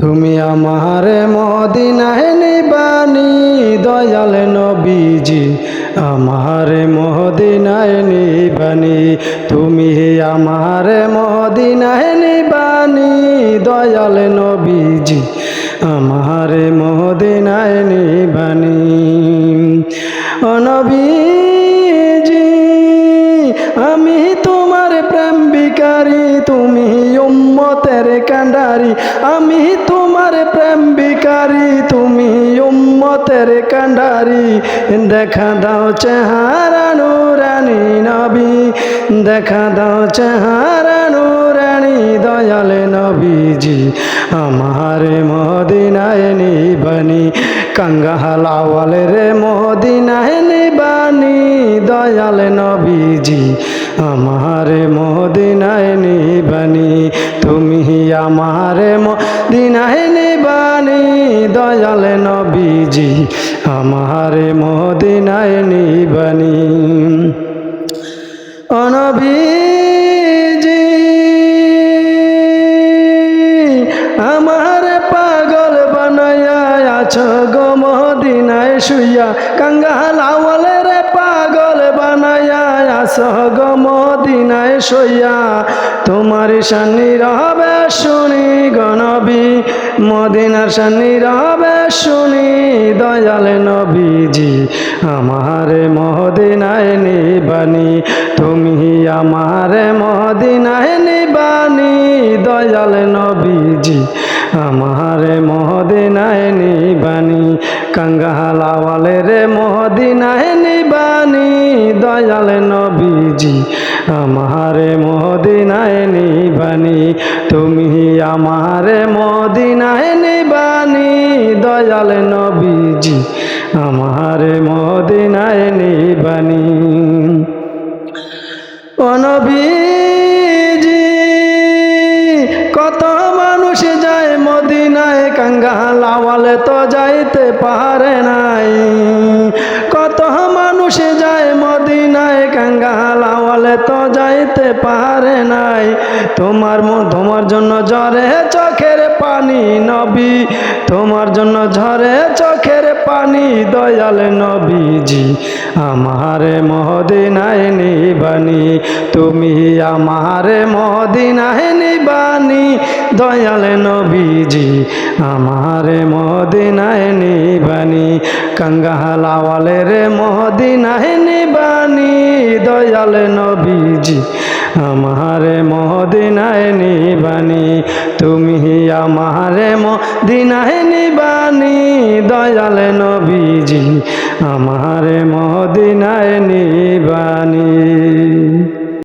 তুমি আমারে মদিনায় নিবানি দয়াল নবীজি আমারে মদিনায় নিবানি তুমি আমারে মদিনায় নিবানি দয়াল নবীজি আমারে মদিনায় নিবানি ও নবীজি আমি তোমার প্রেম ভিখারি তুমি উম্মতের কান্ডারি আমি তোমার প্রেম ভিখারি তুমি উম্মতের কান্ডারি দেখা দাও চেহারা নুরানি নবী দেখা দাও চেহারা নুরানি দয়াল নবীজি আমারে মদিনায় নিবানি কাঙ্গাহালাওয়াল রে মদিনায় নিবানি দয়াল নবীজি আমারে মদিনায় নিবানি তুমি আমারে মদিনায় নিবানি দয়াল নবীজি আমারে মদিনায় নিবানি ও নবীজি আমার পাগল বানায়া আছো গো মদিনায় শুইয়া কাঙ্গাহালাওয়াল রে পাগল বানায়া আছো গো মদিনায় শুইয়া তোমার শানি রবে শুনি গো নবী মদিনার শানি রবে শুনি দয়াল নবীজি আমারে মদিনায় নিবানি তুমি আমারে মদিনায় নিবানি দয়াল নবীজি আমারে মদিনায় নিবানি কাঙ্গাহালাওয়াল রে মদিনায় নিবানি দয়াল নবীজি আমারে মদিনায় নিবানি তুমি আমারে মদিনায় নিবানি দয়াল নবীজি আমারে মদিনায় নিবানি ও নবীজি কত মানুষ যায় মদিনায় কাঙ্গাহালাওয়াল তো যাইতে পারে নাই কত মানুষ যায় মদিনায় কাঙ্গাহালাওয়াল তো যাইতে পারে নাই তোমার জন্য ঝরে চোখের পানি নবী তোমার জন্য ঝরে চোখের পানি দয়াল নবীজি আমারে মদিনায় নিবানি তুমি আমারে মদিনায় নিবানি দয়াল নবীজি আমারে মদিনায় নিবানি কাঙ্গাহালাওয়াল রে মদিনায় নিবানি দয়াল নবীজি আমারে মদিনায় নিবানি তুমি আমারে মদিনায় নিবানি দয়াল নবীজি আমারে মদিনায় নিবানি।